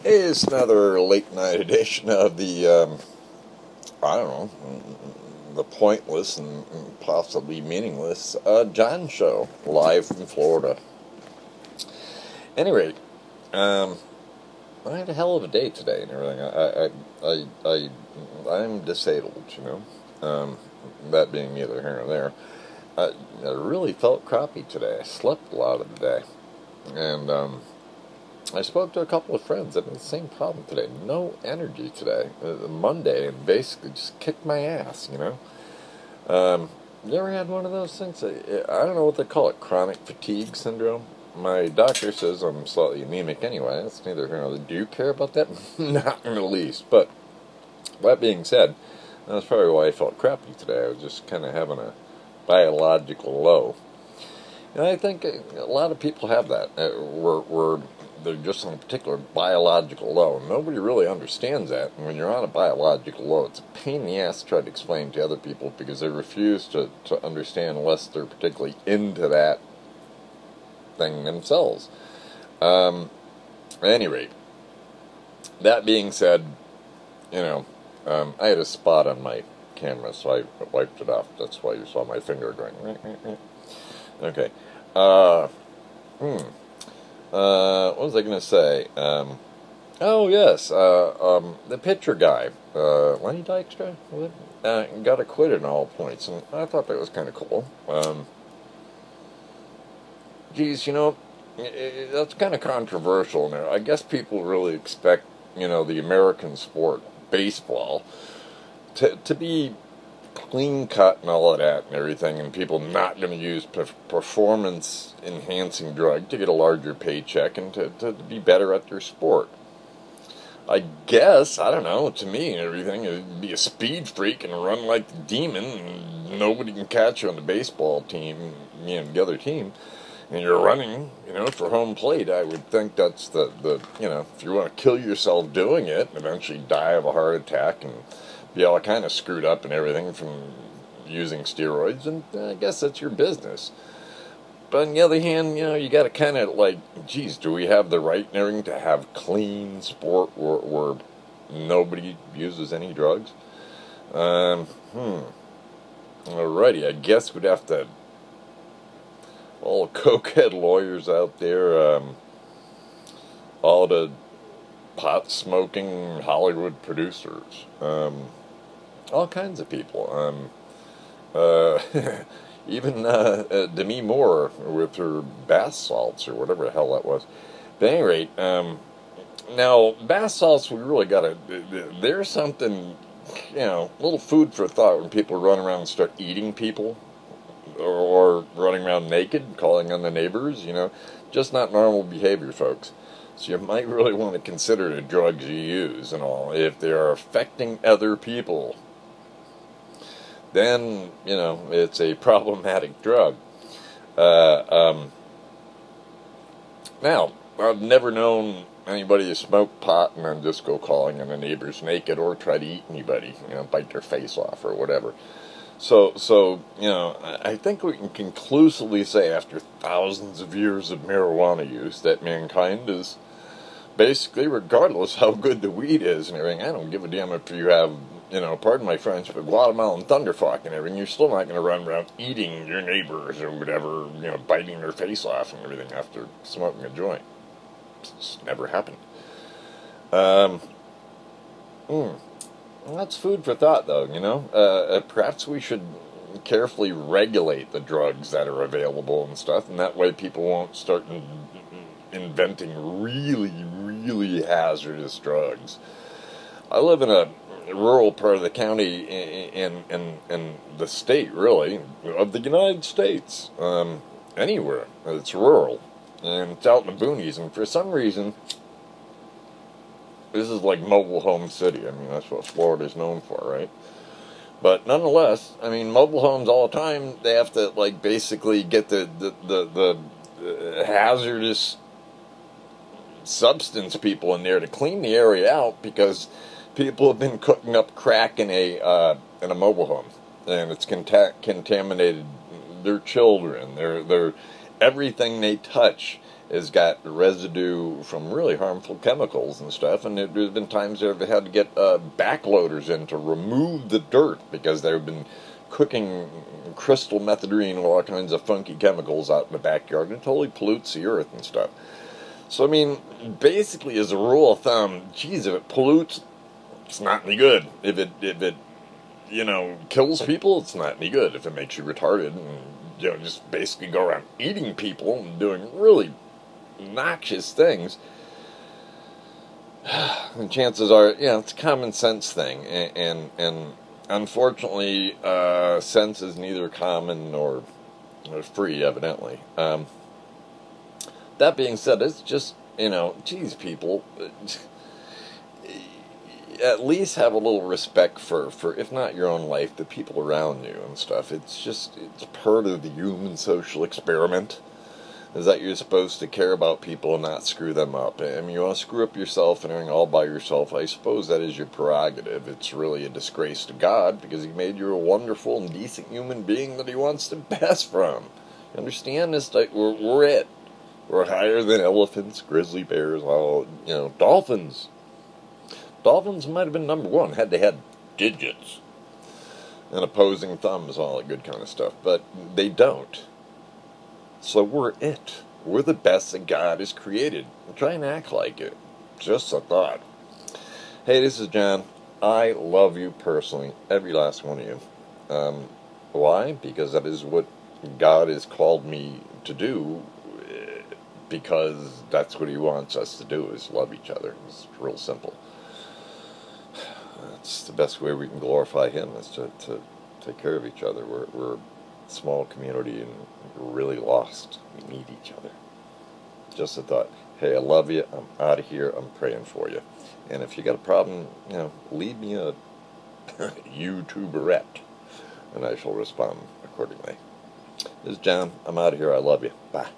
It's another late night edition of the, I don't know, the pointless and possibly meaningless John Show, live from Florida. Anyway, I had a hell of a day today and everything. I'm disabled, you know. That being neither here nor there. I really felt crappy today. I slept a lot of the day. And, I spoke to a couple of friends that had the same problem today. No energy today. Monday, and basically just kicked my ass, you know. You ever had one of those things? I don't know what they call it, chronic fatigue syndrome. My doctor says I'm slightly anemic anyway. That's neither here nor there. Do you care about that? Not in the least. But that being said, that's probably why I felt crappy today. I was just kind of having a biological low. And I think a lot of people have that. Where they're just on a particular biological low. Nobody really understands that. And when you're on a biological low, it's a pain in the ass to try to explain to other people because they refuse to understand unless they're particularly into that thing themselves. At any rate, that being said, you know, I had a spot on my camera, so I wiped it off. That's why you saw my finger going. Okay. What was I going to say? Oh, yes, the pitcher guy, Lenny Dykstra, got acquitted on all points, and I thought that was kind of cool. Geez, you know, that's kind of controversial now. I guess people really expect, you know, the American sport, baseball, to be clean cut and all of that and everything, and people not going to use performance enhancing drug to get a larger paycheck and to be better at their sport. I guess, I don't know, to me and everything, it'd be a speed freak and run like the demon and nobody can catch you on the baseball team, you know, the other team, and you're running, you know, for home plate. I would think that's the you know, if you want to kill yourself doing it and eventually die of a heart attack and be all kind of screwed up and everything from using steroids, and I guess that's your business. But on the other hand, you know, you got to kind of like, geez, do we have the right and everything to have clean sport where nobody uses any drugs? Alrighty, I guess we'd have to, all the cokehead lawyers out there, all the pot-smoking Hollywood producers, all kinds of people. Even Demi Moore with her bath salts or whatever the hell that was. But at any rate, now bath salts, we really got to. There's something, you know, a little food for thought when people run around and start eating people, or running around naked, calling on the neighbors. You know, just not normal behavior, folks. So you might really want to consider the drugs you use and all if they are affecting other people. Then, you know, it's a problematic drug. Now, I've never known anybody to smoke pot and then just go calling on the neighbors naked or try to eat anybody, you know, bite their face off or whatever. So you know, I think we can conclusively say after thousands of years of marijuana use that mankind is basically, regardless how good the weed is and everything, I don't give a damn if you have, you know, pardon my French, but Guatemalan thunderfuck and everything, you're still not going to run around eating your neighbors or whatever, you know, biting their face off and everything after smoking a joint. It's never happened. Well, that's food for thought, though, you know. Perhaps we should carefully regulate the drugs that are available and stuff, and that way people won't start inventing really hazardous drugs. I live in a rural part of the county in the state, really, of the United States. Anywhere. It's rural. And it's out in the boonies. And for some reason, this is like mobile home city. I mean, that's what Florida's known for, right? But nonetheless, I mean, mobile homes all the time, they have to, like, basically get the hazardous substance people in there to clean the area out because people have been cooking up crack in a mobile home, and it's contaminated their children, their everything they touch has got residue from really harmful chemicals and stuff, and there's been times they've had to get backloaders in to remove the dirt because they've been cooking crystal methadone and all kinds of funky chemicals out in the backyard, and it totally pollutes the earth and stuff. So, I mean, basically, as a rule of thumb, geez, if it pollutes, it's not any good. If it kills people, it's not any good. If it makes you retarded and, just basically go around eating people and doing really noxious things, and chances are, it's a common sense thing, and unfortunately, sense is neither common nor free, evidently. That being said, it's just, geez, people, at least have a little respect for, if not your own life, the people around you and stuff. It's part of the human social experiment, is that you're supposed to care about people and not screw them up. I mean, you want to screw up yourself and everything all by yourself, I suppose that is your prerogative. It's really a disgrace to God, because He made you a wonderful and decent human being that He wants the best from. You understand this? Like, we're it. We're higher than elephants, grizzly bears, dolphins. Dolphins might have been number one, had they had digits and opposing thumbs, all that good kind of stuff, but they don't. So we're it. We're the best that God has created. Try and act like it. Just a thought. Hey, this is John. I love you personally, every last one of you. Why? Because that is what God has called me to do, because that's what He wants us to do, is love each other. It's real simple. That's the best way we can glorify Him, is to take care of each other. We're a small community and we're really lost. We need each other. Just a thought. Hey, I love you. I'm out of here. I'm praying for you. And if you got a problem, leave me a YouTuberette, and I shall respond accordingly. This is John. I'm out of here. I love you. Bye.